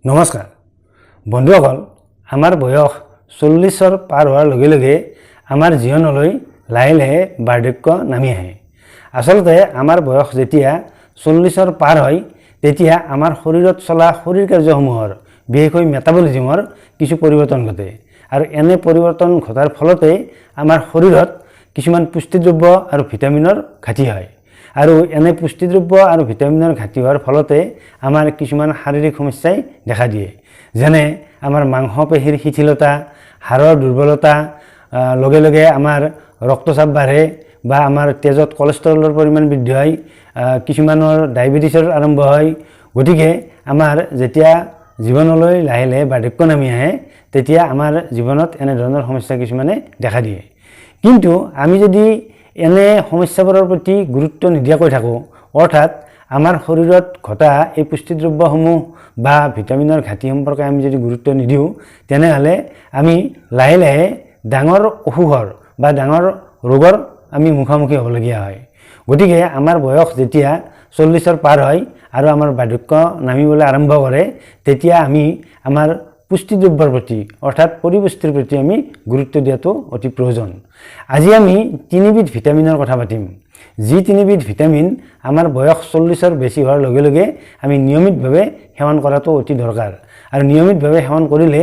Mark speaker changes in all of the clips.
Speaker 1: নমস্কাৰ বন্ধুসকল, আমাৰ বয়স 40ৰ পাৰ হোৱাৰ লগে লগে আমাৰ জীৱনলৈ লাহে লাহে বাৰ্ধক্য নামি আহে। আচলতে আমাৰ বয়স যেতিয়া 40ৰ পাৰ হয় তেতিয়া আমাৰ শৰীৰত চলা শৰীৰ কাৰ্যসমূহৰ বিশেষকৈ মেটাবলিজমৰ কিছু পৰিৱৰ্তন ঘটে আৰু এনে পৰিৱৰ্তন ঘটাৰ ফলতে আমাৰ শৰীৰত কিছুমান পুষ্টিদ্ৰব্য আৰু ভিটামিনৰ ঘাটি হয় আৰু এনে পুষ্টিদ্ৰব্য আৰু ভিটামিনৰ ঘাটি হোৱাৰ ফলতে আমাৰ কিছুমান শাৰীৰিক সমস্যাই দেখা দিয়ে, যেনে আমাৰ মাংসপেশীৰ শিথিলতা, হাড়ৰ দুৰ্বলতা, লগে লগে আমাৰ ৰক্তচাপ বাঢ়ে বা আমাৰ তেজত কলেষ্ট্ৰলৰ পৰিমাণ বৃদ্ধি হয়, কিছুমানৰ ডায়েবেটিছৰ আৰম্ভ হয়। গতিকে আমাৰ যেতিয়া জীৱনলৈ লাহে লাহে বাৰ্ধক্য নামি আহে তেতিয়া আমাৰ জীৱনত এনেধৰণৰ সমস্যা কিছুমানে দেখা দিয়ে। কিন্তু আমি যদি এনে সমস্যাবোৰৰ প্ৰতি গুৰুত্ব নিদিয়াকৈ থাকোঁ, অৰ্থাৎ আমাৰ শৰীৰত ঘটা এই পুষ্টিদ্ৰব্যসমূহ বা ভিটামিনৰ ঘাটি সম্পৰ্কে আমি যদি গুৰুত্ব নিদিওঁ, তেনেহ'লে আমি লাহে লাহে ডাঙৰ অসুখৰ বা ডাঙৰ ৰোগৰ আমি মুখামুখি হ'বলগীয়া হয়। গতিকে আমাৰ বয়স যেতিয়া 40ৰ পাৰ হয় আৰু আমাৰ বাৰ্ধক্য নামিবলৈ আৰম্ভ কৰে তেতিয়া আমি আমাৰ পুষ্টিদ্ৰব্যৰ প্ৰতি অৰ্থাৎ পৰিপুষ্টিৰ প্ৰতি আমি গুৰুত্ব দিয়াটো অতি প্ৰয়োজন। আজি আমি তিনিবিধ ভিটামিনৰ কথা পাতিম, যি তিনিবিধ ভিটামিন আমাৰ বয়স 40ৰ বেছি হোৱাৰ লগে লগে আমি নিয়মিতভাৱে সেৱন কৰাটো অতি দৰকাৰ আৰু নিয়মিতভাৱে সেৱন কৰিলে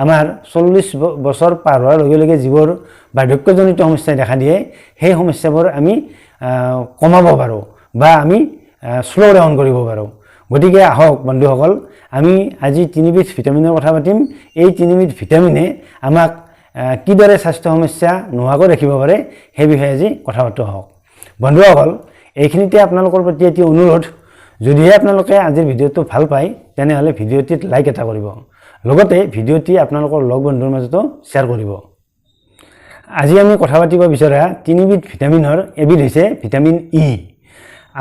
Speaker 1: আমাৰ 40 বছৰ পাৰ হোৱাৰ লগে লগে যিবোৰ বাৰ্ধক্যজনিত সমস্যাই দেখা দিয়ে সেই সমস্যাবোৰ আমি কমাব পাৰোঁ বা আমি শ্ল' ডাউন কৰিব পাৰোঁ। গতিকে আহক বন্ধুসকল, আমি আজি তিনিবিধ ভিটামিনৰ কথা পাতিম। এই তিনিবিধ ভিটামিনে আমাক কিদৰে স্বাস্থ্য সমস্যা নোহোৱাকৈ ৰাখিব পাৰে সেই বিষয়ে আজি কথা পাতোঁ আহক। বন্ধুসকল, এইখিনিতে আপোনালোকৰ প্ৰতি এটি অনুৰোধ, যদিহে আপোনালোকে আজিৰ ভিডিঅ'টো ভাল পায় তেনেহ'লে ভিডিঅ'টিত লাইক এটা কৰিব, লগতে ভিডিঅ'টি আপোনালোকৰ লগ বন্ধুৰ মাজতো শ্বেয়াৰ কৰিব। আজি আমি কথা পাতিব বিচৰা তিনিবিধ ভিটামিনৰ এবিধ হৈছে ভিটামিন ই।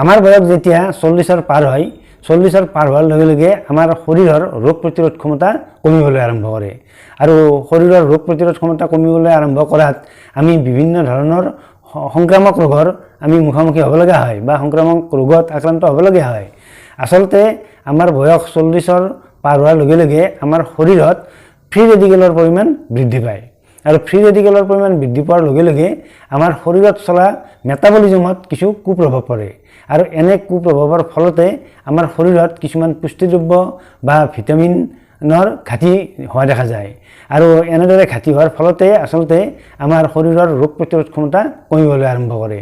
Speaker 1: আমাৰ বয়স যেতিয়া 40ৰ পাৰ হয়, 40ৰ পাৰ হোৱাৰ লগে লগে আমাৰ শৰীৰৰ ৰোগ প্ৰতিৰোধ ক্ষমতা কমিবলৈ আৰম্ভ কৰে আৰু শৰীৰৰ ৰোগ প্ৰতিৰোধ ক্ষমতা কমিবলৈ আৰম্ভ কৰাত আমি বিভিন্ন ধৰণৰ সংক্ৰামক ৰোগৰ আমি মুখামুখি হ'ব লগা হয় বা সংক্ৰামক ৰোগত আক্ৰান্ত হ'বলগীয়া হয়। আচলতে আমাৰ বয়স 40ৰ পাৰ হোৱাৰ লগে লগে আমাৰ শৰীৰত ফ্ৰী ৰেডিকেলৰ পৰিমাণ বৃদ্ধি পায় আৰু ফ্ৰী ৰেডিকেলৰ পৰিমাণ বৃদ্ধি পোৱাৰ লগে লগে আমাৰ শৰীৰত চলা মেটাবলিজমত কিছু কুপ্ৰভাৱ পৰে আৰু এনে কুপ্ৰভাৱৰ ফলতে আমাৰ শৰীৰত কিছুমান পুষ্টিদ্ৰব্য বা ভিটামিনৰ ঘাটি হোৱা দেখা যায় আৰু এনেদৰে ঘাটি হোৱাৰ ফলতে আচলতে আমাৰ শৰীৰৰ ৰোগ প্ৰতিৰোধ ক্ষমতা কমিবলৈ আৰম্ভ কৰে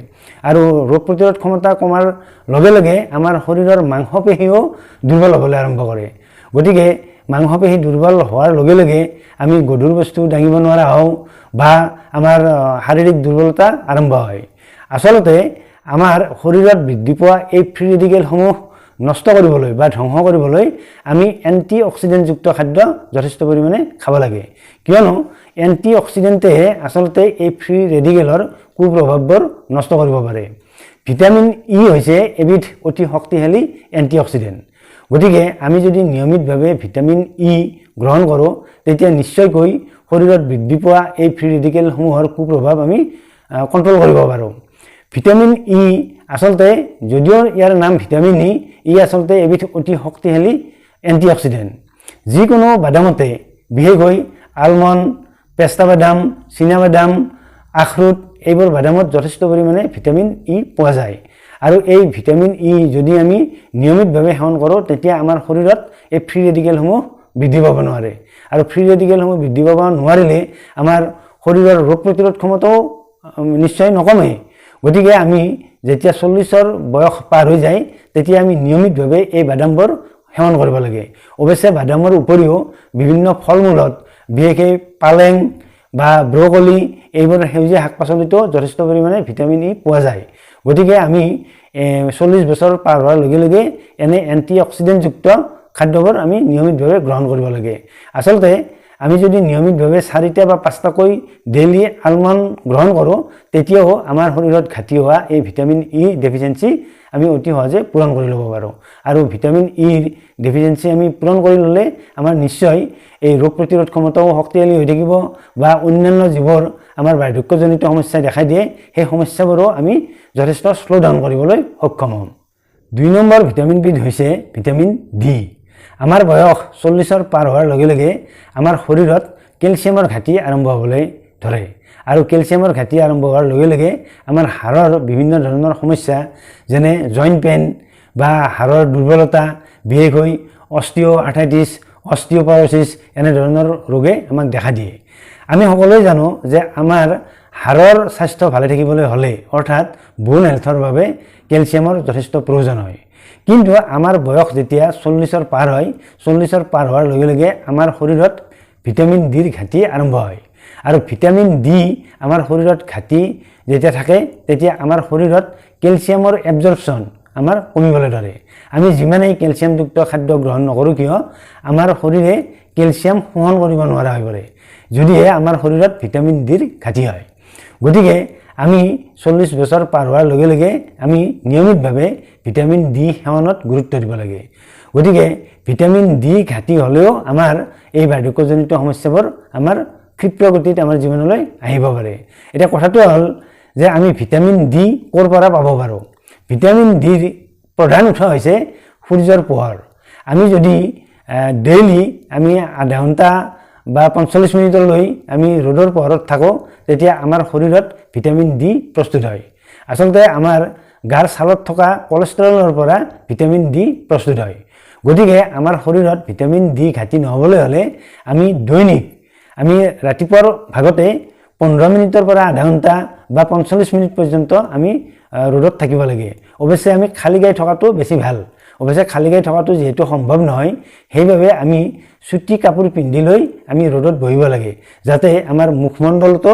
Speaker 1: আৰু ৰোগ প্ৰতিৰোধ ক্ষমতা কমাৰ লগে লগে আমাৰ শৰীৰৰ মাংসপেশীও দুৰ্বল হ'বলৈ আৰম্ভ কৰে। গতিকে মাংসপেশী দুৰ্বল হোৱাৰ লগে লগে আমি গধুৰ বস্তু দাঙিব নোৱাৰা হওঁ বা আমাৰ শাৰীৰিক দুৰ্বলতা আৰম্ভ হয়। আচলতে আমাৰ শৰীৰত বৃদ্ধি পোৱা এই ফ্ৰী ৰেডিকেলসমূহ নষ্ট কৰিবলৈ বা ধ্বংস কৰিবলৈ আমি এণ্টি অক্সিডেণ্টযুক্ত খাদ্য যথেষ্ট পৰিমাণে খাব লাগে, কিয়নো এণ্টি অক্সিডেণ্টেহে আচলতে এই ফ্ৰী ৰেডিকেলৰ কুপ্ৰভাৱবোৰ নষ্ট কৰিব পাৰে। ভিটামিন ই হৈছে এবিধ অতি শক্তিশালী এণ্টি অক্সিডেণ্ট। গতিকে আমি যদি নিয়মিতভাৱে ভিটামিন ই গ্ৰহণ কৰোঁ তেতিয়া নিশ্চয়কৈ শৰীৰত বৃদ্ধি পোৱা এই ফ্ৰী ৰেডিকেলসমূহৰ কুপ্ৰভাৱ আমি কণ্ট্ৰল কৰিব পাৰোঁ। ভিটামিন ই আচলতে যদিও ইয়াৰ নাম ভিটামিন ই আচলতে এবিধ অতি শক্তিশালী এণ্টি অক্সিডেণ্ট। যিকোনো বাদামতে, বিশেষকৈ আলমণ্ড, পেস্তা বাদাম, চীনাবাদাম, আখৰোট, এইবোৰ বাদামত যথেষ্ট পৰিমাণে ভিটামিন ই পোৱা যায় আৰু এই ভিটামিন ই যদি আমি নিয়মিতভাৱে সেৱন কৰোঁ তেতিয়া আমাৰ শৰীৰত এই ফ্ৰী ৰেডিকেলসমূহ বৃদ্ধি পাব নোৱাৰে আৰু ফ্ৰী ৰেডিকেলসমূহ বৃদ্ধি পাব নোৱাৰিলে আমাৰ শৰীৰৰ ৰোগ প্ৰতিৰোধ ক্ষমতাও নিশ্চয় নকমে। গতিকে আমি যেতিয়া 40ৰ বয়স পাৰ হৈ যায় তেতিয়া আমি নিয়মিতভাৱে এই বাদামবোৰ সেৱন কৰিব লাগে। অৱশ্যে বাদামৰ উপৰিও বিভিন্ন ফল মূলত, বিশেষকৈ পালেং বা ব্ৰকলি, এইবোৰ সেউজীয়া শাক পাচলিতো যথেষ্ট পৰিমাণে ভিটামিন ই পোৱা যায়। গতিকে আমি 40 বছৰ পাৰ হোৱাৰ লগে লগে এনে এণ্টি অক্সিডেণ্টযুক্ত খাদ্যবোৰ আমি নিয়মিতভাৱে গ্ৰহণ কৰিব লাগে। আচলতে আমি যদি নিয়মিতভাৱে 4টা বা 5টাকৈ ডেইলি আলমণ্ড গ্ৰহণ কৰোঁ তেতিয়াও আমাৰ শৰীৰত ঘাটি হোৱা এই ভিটামিন ই ডেফিচিয়েঞ্চি আমি অতি সহজে পূৰণ কৰি ল'ব পাৰোঁ আৰু ভিটামিন ইৰ ডেফিচিয়েঞ্চি আমি পূৰণ কৰি ল'লে আমাৰ নিশ্চয় এই ৰোগ প্ৰতিৰোধ ক্ষমতাও শক্তিশালী হৈ থাকিব বা অন্যান্য যিবোৰ আমাৰ বাৰ্ধক্যজনিত সমস্যাই দেখা দিয়ে সেই সমস্যাবোৰো আমি যথেষ্ট শ্ল' ডাউন কৰিবলৈ সক্ষম হ'ম। 2 নম্বৰ ভিটামিনবিধ হৈছে ভিটামিন ডি। আমাৰ বয়স 40ৰ পাৰ হোৱাৰ লগে লগে আমাৰ শৰীৰত কেলছিয়ামৰ ঘাটি আৰম্ভ হ'বলৈ ধৰে আৰু কেলছিয়ামৰ ঘাটি আৰম্ভ হোৱাৰ লগে লগে আমাৰ হাড়ৰ বিভিন্ন ধৰণৰ সমস্যা যেনে জইণ্ট পেইন বা হাড়ৰ দুৰ্বলতা বিশেষকৈ অস্টিঅ'আৰ্থ্ৰাইটিছ অস্টিঅ'পৰ'চিছ এনে ধৰণৰ ৰোগে আমাক দেখা দিয়ে। আমি সকলোৱে জানো যে আমাৰ হাড়ৰ স্বাস্থ্য ভালে থাকিবলৈ হ'লে অৰ্থাৎ বোন হেলথৰ বাবে কেলছিয়ামৰ যথেষ্ট প্ৰয়োজন হয়। কিন্তু আমাৰ বয়স যেতিয়া 40ৰ পাৰ হয় 40ৰ পাৰ হোৱাৰ লগে লগে আমাৰ শৰীৰত ভিটামিন ডিৰ ঘাটি আৰম্ভ হয় আৰু ভিটামিন ডি আমাৰ শৰীৰত ঘাটি যেতিয়া থাকে তেতিয়া আমাৰ শৰীৰত কেলছিয়ামৰ এবজৰ্পশ্যন আমাৰ কমিবলৈ ধৰে। আমি যিমানেই কেলছিয়ামযুক্ত খাদ্য গ্ৰহণ নকৰোঁ কিয় আমাৰ শৰীৰে কেলছিয়াম শোষণ কৰিব নোৱাৰা হৈ পৰে যদিহে আমাৰ শৰীৰত ভিটামিন ডিৰ ঘাটি হয়। গতিকে আমি 40 বছৰ পাৰ হোৱাৰ লগে লগে আমি নিয়মিতভাৱে ভিটামিন ডি সেৱনত গুৰুত্ব দিব লাগে। গতিকে ভিটামিন ডি ঘাটি হ'লেও আমাৰ এই বাৰ্ধক্যজনিত সমস্যাবোৰ আমাৰ ক্ষিপ্ৰ গতিত আমাৰ জীৱনলৈ আহিব পাৰে। এতিয়া কথাটো হ'ল যে আমি ভিটামিন ডি ক'ৰ পৰা পাব পাৰোঁ। ভিটামিন ডিৰ প্ৰধান উৎস হৈছে সূৰ্যৰ পোহৰ। আমি যদি ডেইলি আমি আধা ঘণ্টা বা 45 মিনিটলৈ আমি ৰ'দৰ পোহৰত থাকোঁ তেতিয়া আমাৰ শৰীৰত ভিটামিন ডি প্ৰস্তুত হয়। আচলতে আমাৰ গাৰ ছালত থকা কলেষ্ট্ৰলৰ পৰা ভিটামিন ডি প্ৰস্তুত হয়। গতিকে আমাৰ শৰীৰত ভিটামিন ডি ঘাটি নহ'বলৈ হ'লে আমি দৈনিক আমি ৰাতিপুৱাৰ ভাগতে 15 মিনিটৰ পৰা আধা ঘণ্টা বা 45 মিনিট পৰ্যন্ত আমি ৰ'দত থাকিব লাগে। অৱশ্যে আমি খালী গাই থকাটো বেছি ভাল। অৱশ্যে খালী গাই থকাটো যিহেতু সম্ভৱ নহয় সেইবাবে আমি চুটি কাপোৰ পিন্ধি লৈ আমি ৰ'দত বহিব লাগে যাতে আমাৰ মুখমণ্ডলতো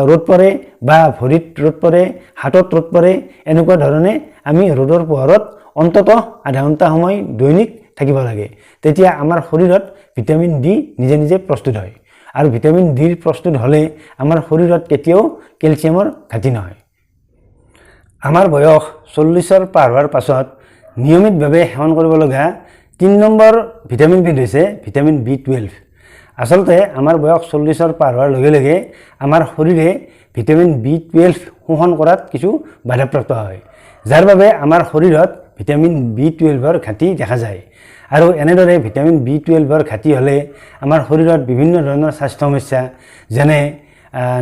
Speaker 1: ৰ'দ পৰে বা ভৰিত ৰ'দ পৰে হাতত ৰ'দ পৰে এনেকুৱা ধৰণে আমি ৰ'দৰ পোহৰত অন্ততঃ আধা ঘণ্টা সময় দৈনিক থাকিব লাগে। তেতিয়া আমাৰ শৰীৰত ভিটামিন ডি নিজে নিজে প্ৰস্তুত হয় আৰু ভিটামিন ডিৰ প্ৰস্তুত হ'লে আমাৰ শৰীৰত কেতিয়াও কেলছিয়ামৰ ঘাটি নহয়। আমাৰ বয়স 40ৰ পাৰ হোৱাৰ পাছত নিয়মিতভাৱে সেৱন কৰিবলগীয়া 3 নম্বৰ ভিটামিনবিধ হৈছে ভিটামিন B12। আচলতে আমাৰ বয়স 40ৰ পাৰ হোৱাৰ লগে লগে আমাৰ শৰীৰে ভিটামিন B12 শোষণ কৰাত কিছু বাধাপ্ৰাপ্ত হয় যাৰ বাবে আমাৰ শৰীৰত ভিটামিন B12ৰ ঘাটি দেখা যায় আৰু এনেদৰে ভিটামিন B12ৰ ঘাটি হ'লে আমাৰ শৰীৰত বিভিন্ন ধৰণৰ স্বাস্থ্য সমস্যা যেনে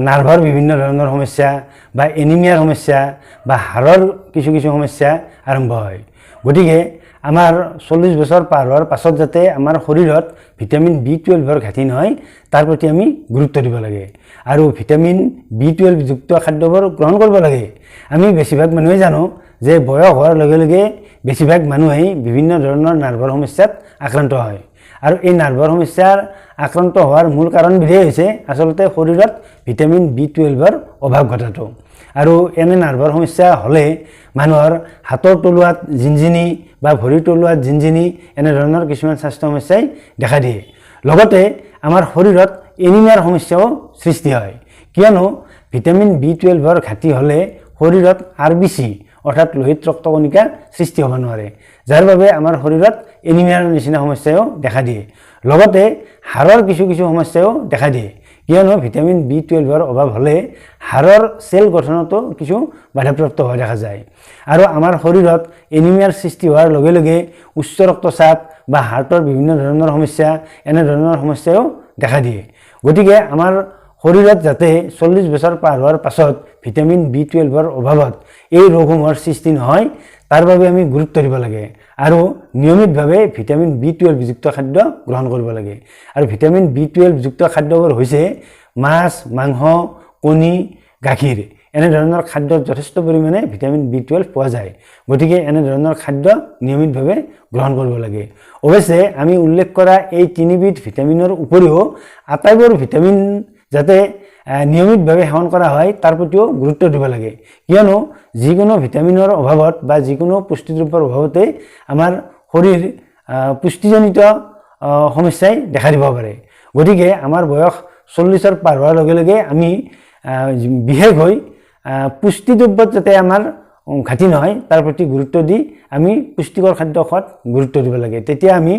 Speaker 1: নাৰ্ভৰ বিভিন্ন ধৰণৰ সমস্যা বা এনিমিয়াৰ সমস্যা বা হাড়ৰ কিছু সমস্যা আৰম্ভ হয়। গতিকে আমাৰ 40 বছৰ পাৰ হোৱাৰ পাছত যাতে আমাৰ শৰীৰত ভিটামিন B12ৰ ঘাটি নহয় তাৰ প্ৰতি আমি গুৰুত্ব দিব লাগে আৰু ভিটামিন B12 যুক্ত খাদ্যবোৰ গ্ৰহণ কৰিব লাগে। আমি বেছিভাগ মানুহে জানো যে বয়স হোৱাৰ লগে লগে বেছিভাগ মানুহেই বিভিন্ন ধৰণৰ নাৰ্ভৰ সমস্যাত আক্ৰান্ত হয় আৰু এই নাৰ্ভৰ সমস্যাৰ আক্ৰান্ত হোৱাৰ মূল কাৰণবিধেই হৈছে আচলতে শৰীৰত ভিটামিন B12ৰ অভাৱ ঘটাটো। আৰু এনে নাৰ্ভৰ সমস্যা হ'লে মানুহৰ হাতৰ তলুৱাত জিনজিনি বা ভৰিৰ তলুৱাত জিনজিনি এনেধৰণৰ কিছুমান স্বাস্থ্য সমস্যাই দেখা দিয়ে। লগতে আমাৰ শৰীৰত এনিমিয়াৰ সমস্যাও সৃষ্টি হয় কিয়নো ভিটামিন B12ৰ ঘাটি হ'লে শৰীৰত RBC অৰ্থাৎ লোহিত ৰক্তকণিকা সৃষ্টি হ'ব নোৱাৰে যাৰ বাবে আমাৰ শৰীৰত এনিমিয়াৰ নিচিনা সমস্যাও দেখা দিয়ে। লগতে হাড়ৰ কিছু সমস্যাও দেখা দিয়ে কিয়নো ভিটামিন B12ৰ অভাৱ হ'লে হাড়ৰ চেল গঠনতো কিছু বাধাপ্ৰাপ্ত হোৱা দেখা যায় আৰু আমাৰ শৰীৰত এনিমিয়াৰ সৃষ্টি হোৱাৰ লগে লগে উচ্চ ৰক্তচাপ বা হাৰ্টৰ বিভিন্ন ধৰণৰ সমস্যা এনেধৰণৰ সমস্যাও দেখা দিয়ে। গতিকে আমাৰ শৰীৰত যাতে 40 বছৰ পাৰ হোৱাৰ পাছত ভিটামিন B12ৰ অভাৱত এই ৰোগসমূহৰ সৃষ্টি নহয় তাৰ বাবে আমি গুৰুত্ব দিব লাগে আৰু নিয়মিতভাৱে ভিটামিন B12 যুক্ত খাদ্য গ্ৰহণ কৰিব লাগে। আৰু ভিটামিন B12 যুক্ত খাদ্যবোৰ হৈছে মাছ, মাংস, কণী, গাখীৰ এনেধৰণৰ খাদ্যত যথেষ্ট পৰিমাণে ভিটামিন B12 পোৱা যায়। গতিকে এনেধৰণৰ খাদ্য নিয়মিতভাৱে গ্ৰহণ কৰিব লাগে। অৱশ্যে আমি উল্লেখ কৰা এই 3বিধ ভিটামিনৰ উপৰিও আটাইবোৰ ভিটামিন যাতে নিয়মিতভাৱে সেৱন কৰা হয় তাৰ প্ৰতিও গুৰুত্ব দিব লাগে কিয়নো যিকোনো ভিটামিনৰ অভাৱত বা যিকোনো পুষ্টিদ্ৰব্যৰ অভাৱতে আমাৰ শৰীৰ পুষ্টিজনিত সমস্যাই দেখা দিব পাৰে। গতিকে আমাৰ বয়স 40ৰ পাৰ হোৱাৰ লগে লগে আমি বিশেষকৈ পুষ্টিদ্ৰব্যত যাতে আমাৰ ঘাটি নহয় তাৰ প্ৰতি গুৰুত্ব দি আমি পুষ্টিকৰ খাদ্য খোৱাত গুৰুত্ব দিব লাগে। তেতিয়া আমি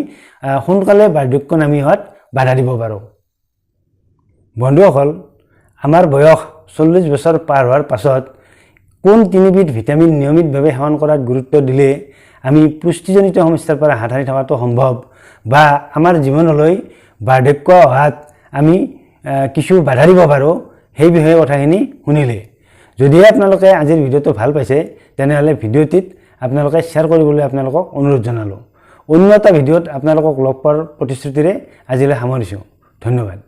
Speaker 1: সোনকালে বাৰ্ধক্য নামি হোৱাত বাধা দিব পাৰোঁ। বন্ধুসকল, আমাৰ বয়স 40 বছৰ পাৰ হোৱাৰ পাছত কোন 3বিধ ভিটামিন নিয়মিতভাৱে সেৱন কৰাত গুৰুত্ব দিলে আমি পুষ্টিজনিত সমস্যাৰ পৰা হাত সাৰি থকাটো সম্ভৱ বা আমাৰ জীৱনলৈ বাৰ্ধক্য অহাত আমি কিছু বাধা দিব পাৰোঁ সেই বিষয়ে কথাখিনি শুনিলে যদিহে আপোনালোকে আজিৰ ভিডিঅ'টো ভাল পাইছে তেনেহ'লে ভিডিঅ'টিত আপোনালোকে শ্বেয়াৰ কৰিবলৈ আপোনালোকক অনুৰোধ জনালোঁ অন্য এটা ভিডিঅ'ত আপোনালোকক লগ পোৱাৰ প্ৰতিশ্ৰুতিৰে আজিলৈ সামৰিছোঁ ধন্যবাদ